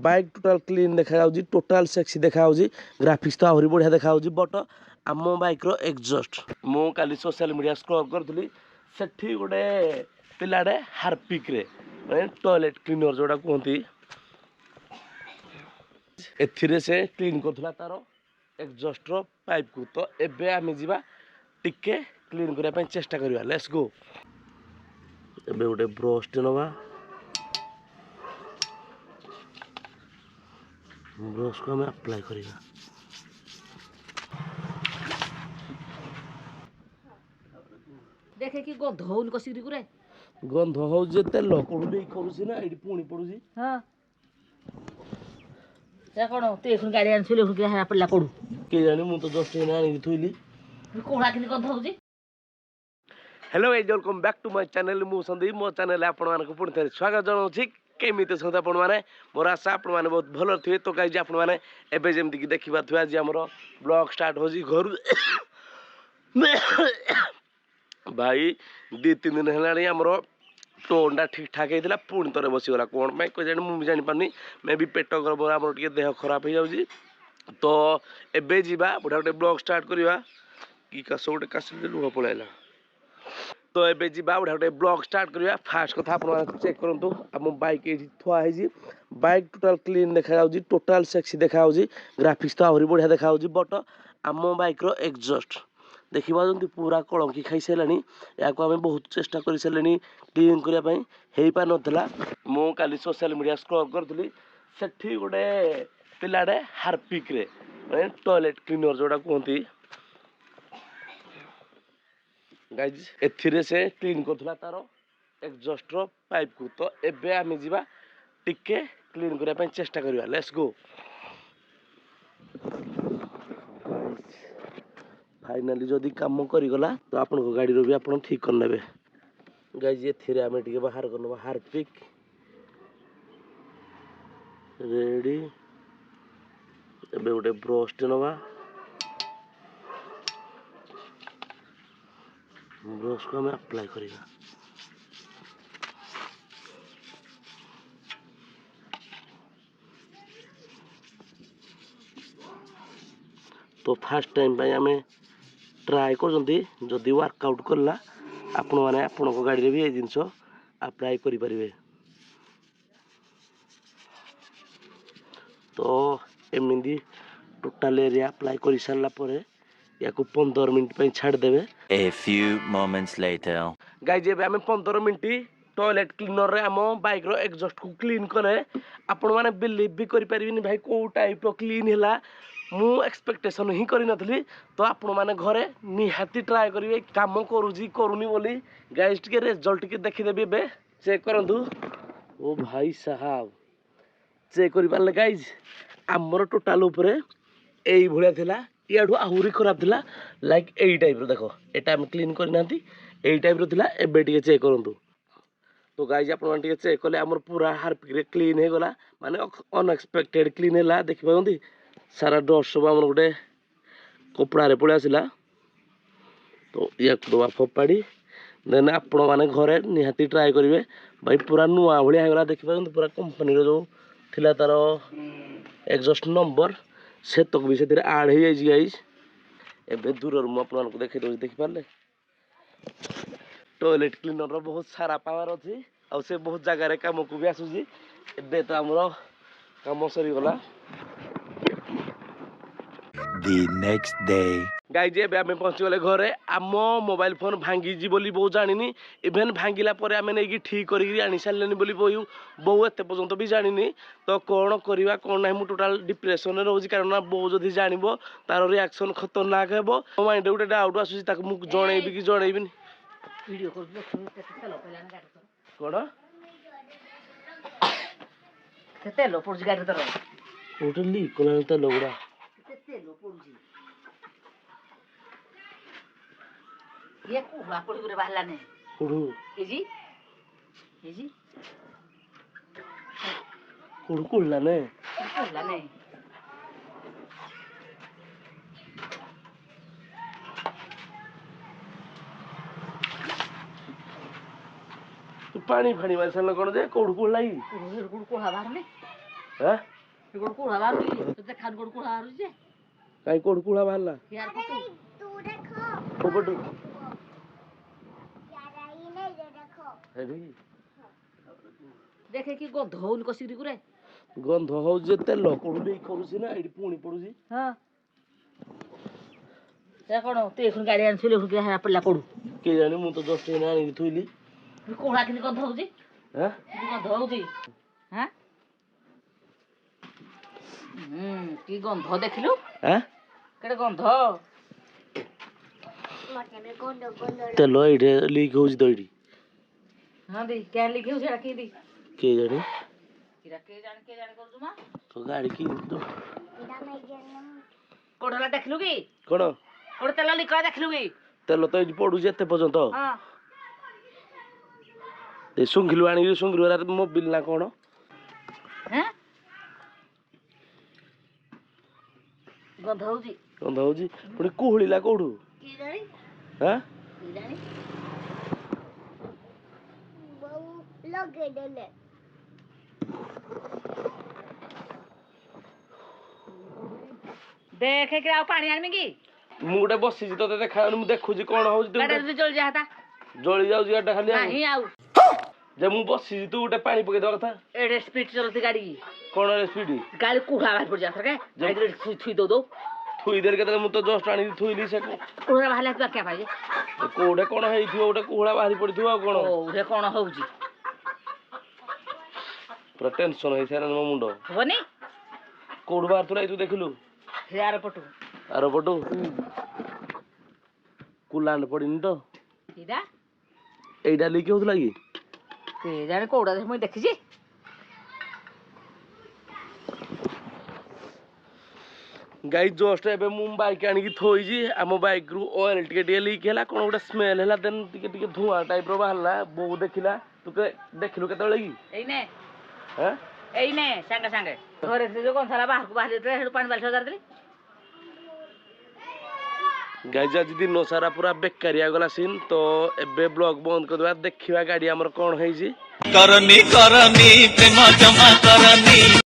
Bike total clean देखा total sexy देखा graphics तो आहरी बढ़िया देखा बट आम बाइक रो एग्जस्ट मु काली सोशल मीडिया स्क्रॉल करी सेठी गोटे पिलाडे हार्पिक रे टॉयलेट क्लीनर जोड़ा कहती एथिरे से क्लीन करथला तार एग्जस्ट रो पाइप को तो एबे आमे जीवा टिके क्लीन करिया ପାଇଁ चेष्टा करिया लेट्स गो एबे गोटे ब्रश टे नवा ब्रश को हमें अप्लाई करिया देखे कि गंध होउन कसिरी गुरे गंध हो जे तेल कोडुली करूसी ना एडी पुणी पडुसी हां से कोन ते खुन गाड़ी आन छले खुन हारा पडला कोडु के जानी मु तो जस्ट एना आनी थुइली कोडा किन गंध होउजी hello guys welcome back to my channel मु संदीप मो चैनल आपण मानक पुणी थे स्वागत जनाउछि केमिते सदा आपण माने मोर आशा आपण माने बहुत भलो थिए तो गाइस आपण माने एबे जेमति कि देखिबा थुआ जे हमरो ब्लॉग स्टार्ट होजी घर भाई 2-3 दिन हेलाणी हमरो टोनटा ठीक ठाक होता पुणी थे बसीगला कौन पाई कोई जानी मुझे जानी मे भी पेट गड़बड़ आम टे देह खराब हो जाऊँगी तो एबे जीवा बुढ़ा गोटे ब्लॉग स्टार्ट करवा कि काश गोटे काश लुह पलैला तो एबे जीवा बुढ़ा गोटे ब्लॉग स्टार्ट करवा फास्ट कथा आप चेक करूँ आम बाइक ये थुआई बाइक टोटाल क्लीन देखा टोटाल सेक्सी देखा ग्राफिक्स तो आहरी बढ़िया देखा बट आम बाइक रो एग्जस्ट देखी पार्टी पूरा कलंकी खाई सारे या बहुत चेष्टा कर सारे क्लीन करने हो पार नाला मु काली सोशल मीडिया स्क्रॉल करी सेठी गोटे पिलाडे हार्पिक रे टॉयलेट क्लीनर जोड़ा कहती गाइज एथिरे से क्लीन करथला तार एग्जस्ट रो पाइप को तो एबे आमे जीवा टिके क्लीन करने ପାଇଁ चेष्टा करिया लेट्स गो फाइनाली जदि काम करिगला तो आपन को गाड़ी रो भी आपन ठीक कर नेबे गाइज एथिरे आमे टिके बाहर करनबा हार्पिक रेडी एबे गोटे ब्रश टे नवा ब्रश को हमें अप्लाई करिया तो फास्ट टाइम पे हमें ट्राए कर वर्कआउट करला आपण माने आपण को गाड़ी रे भी ए जिंस अप्लाई करि परिबे तो एमिंदी टोटल एरिया अप्लाई कर सारा पर या 15 मिनट पे छाड़ देबे A few moments later guys जेबे हमें 15 मिनट टॉयलेट क्लीनर रे हम बाइक रो एग्जॉस्ट को क्लीन करे आपण माने बिलीव भी करि परिबिनी भाई को टाइप रो क्लीन हैला मु एक्सपेक्टेशन ही करि नथली तो आपण माने घरे निहाती ट्राई करिवे काम करूजी करूनी बोली गाइस के रिजल्ट के देखि देबे बे चेक करंतु ओ भाई साहब चेक करि पाले गाइस हमर टोटल ऊपर एई भलिया थिला याडू आहुरी खराब थिला लाइक एई टाइप रो देखो एटा हम क्लीन करि नांती एई टाइप रो थिला एबे टिके चेक करंतु तो गाइस आपण टिके चेक कले हमर पूरा हार्पिक रे क्लीन हे गला माने अनएक्सपेक्टेड क्लीन हैला देखि पाउंदी सारा डस्ट सब हमर गोटे कपड़ा रे पळे आसिला तो या दवा फोपाड़ी देन आपण माने घरे निहाती ट्राई करिवे भाई पूरा नुआ भलिया हे गला देखि पाउंदी पूरा कंपनी रो जो थिला तार एग्जॉस्ट नंबर से तक भी से ऐड हो जाइए गाइस एबे दूर मु आपन को देखि दो देखि पाले टॉयलेट क्लीनर रो बहुत सारा पावर अछि और से बहुत जगह रे काम को भी आसुजी एबे तो हमरो काम सरी गला the next day गाइज एबे आमे पहुंची गले घरे आम मोबाइल फोन भांगी जी बोली बहु जानिनी इवेन भांगिला परे आमे नै कि ठीक करी आनी सारलेनी बोली बहु एते पर्यंत भी जानिनी तो कोन करबा कोन नै मु टोटल डिप्रेशन रे रहउजी कारण बहु जदी जानिबो तार रिएक्शन खतरनाक हेबो माइंड रे उटे डाउट आसुची ताक मु जणैबी कि जणैबिनी वीडियो कर देखो तेल पहला ना गाड़ी कोन तेल पड़छ गाड़ी तर टोटली कोन तेल गुडा तेल पड़छ ये कुड़ा पड़ी गुरे बाहला ने कुडू एजी कुडू कुडला ने तू पानी फाणी मारसल कोन जे कुडू कुडलाई कुडू कोहा बाहर ने হ্যাঁ ଗୋଡ଼ କୁଢ଼ା ବାହାରୁଛି ତୋତେ ଖାନ ଗୋଡ଼ କୁଢ଼ା ବାହାରୁଛି ଯେ କାଇଁ କୋଉଠୁ କୁଳା ବାହାରିଲା ୟାର ପଟୁ କୋପଟୁ ହେଠି ଦେଖେ କି ଗନ୍ଧ ହଉନି କଷିକିରି ଗୁରେ ଗନ୍ଧ ହଉଛି ଯେ ତେଲ କୋଉଠୁ ଦେଇ କରୁଛି ନା ଏଇଠି ପୁଣି ପଡୁଛି ହଁ ସେ କ'ଣ ତୁ ଏଖୁଣି ଗାଡ଼ି ଆଣିଥିଲି ଏଖୁଣି କିଏ ପଡ଼ିଲା କୋଡ଼ୁ କିଏ ଜାଣି ମୁଁ ତ ଜଷ୍ଟ ଏଇନା ଆଣିକି ଥୋଇଲି କୋଢ଼ା କେମିତି ଗନ୍ଧ ହଉଛି ହଁ କି ଗନ୍ଧ ହଉଛି ହାଁ କି ଗନ୍ଧ ଦେଖିଲୁ ଆଁ କେଡ଼େ ଗନ୍ଧ ତେଲ ଏଇଠି ଲିକ୍ ହଉଛି ତ ଏଇଠି ହଁ ଦି କେନ୍ ଲିକ୍ ହେଉଛି ସେଇଟା କେମିତି କିଏ ଜାଣି କିରା କିଏ ଜାଣି କରୁଛୁ ମା ତ ଗାଡି କି କୋଉଠି ହେଲା ଦେଖିଲୁ କି କଣ କୋଉଠି ତେଲ ଲିକ୍ କଲା ଦେଖିଲୁ କି ତେଲ ତ ଏଇଠି ପଡୁଛି ଏତେ ପର୍ଯ୍ୟନ୍ତ ହଁ ଏ ଶୁଙ୍ଘିଲୁ ଆଣିକି ଶୁଙ୍ଘିଲୁ ମୋବିଲ ନା କଣ ହେଁ ଗନ୍ଧ ହଉଛି ଗନ୍ଧ ହଉଛି ପୁଣି କୁହୁଳିଲା କୋଉଠୁ କିଏ ଜାଣି ହଁ କିଏ ଜାଣି ଲଗେଇଦେଲେ ଦେଖେ କି ଆଉ ପାଣି ଆଣିବି କି ମୁଁ ଗୋଟେ ବସିଛି ତତେ ଦେଖାଯାଉନି ମୁଁ ଦେଖୁଛି କଣ ହଉଛି ତୁ ଗାଡ଼ିରେ ଗୋଟେ ଯଦି ଜଳି ଯାଆନ୍ତା ଜଳି ଯାଉଛି ଗାଡିଟା ଖାଲି ଆଉ। ନାହିଁ ଆଉ ଯେ ମୁଁ ବସିଛି ତୁ ଗୋଟେ ପାଣି ପକେଇଦବା କଥା ଏଡ଼େ ସ୍ପିଡ ଚଲଉଛି ଗାଡ଼ି କଣ ସ୍ପିଡ ଗାଡ଼ି କୁଢ଼ା ବାହାରି ପଡ଼ିଯିବ ଥରକେ ଗାଡ଼ିରେ ଛୁଇ ଦଉ ଥୁଇ ଦେରେ କେତେବେଳେ ମୁଁ ତ ଜଷ୍ଟ ଆଣିକି ଥୋଇଲି ସେ କୁଢ଼ା ବାହାରିଲା ତୁ ଆଜ୍ଞା ପାଇजे କୋଉଟେ କଣ ହେଇଥିବ ଗୋଟେ କୁହୁଳା ବାହାରି ପଡିଥିବ ଆଉ କଣ କୋଉଠି କ'ଣ ହଉଛି ପୁରା ଟେନସନ ହେଇସାରିଲାଣି ମୋ ମୁଣ୍ଡ ହବନି କୋଉଠୁ ବାହାରୁଥିଲା ଏଇ ତୁ ଦେଖିଲୁ ହେୟାର ପଟୁ ଆର ପଟୁ କୁଲାଣ୍ଡ ପଡିନି ତ ଏଇଟା ଏଇଟା ଲିକ୍ ହଉଥିଲା କି କିଏ ଜାଣି କୋଉଟା ମୁଁ ଦେଖିଛି ଗାଈ ଜଷ୍ଟ ଏବେ ମୁଁ ବାଇକ୍ ଆଣିକି ଥୋଇଛି ଆମ ବାଇକ୍ ରୁ ଅଏଲ ଟିକେ ଲିକ୍ ହେଲା କଣ ଗୋଟେ ସ୍ମେଲ ହେଲା ଦେନ୍ ଟିକେ ଧୂଆଁ ଟାଇପ ର ବାହାରିଲା ବୋଉ ଦେଖିଲା ତୁ ଦେଖିଲୁ କେତେବେଳେ କି ଏଇନେ ହଁ ଏଇନେ ସାଙ୍ଗେ ସାଙ୍ଗେ ଘରେ ଯୋଉ ଗନ୍ଧଲା ବାହାରକୁ ବାହାରି ଯାଇଥିଲା ସେଠୁ ପାଣି ବାଲ୍ଟି ସଜାଡ଼ିଥିଲି ଗାଈ ଆଜି ଦିନ ସାରା ପୁରା ବେକାରିଆ ଗଲା ସିନ୍ ତ ଏବେ ବ୍ଲଗ ବନ୍ଦ କରିଦେବା ଦେଖିବା ଗାଡି ଆମର କଣ ହେଇଛି କରନି କରନି ପ୍ରେମ ଜମା କରନି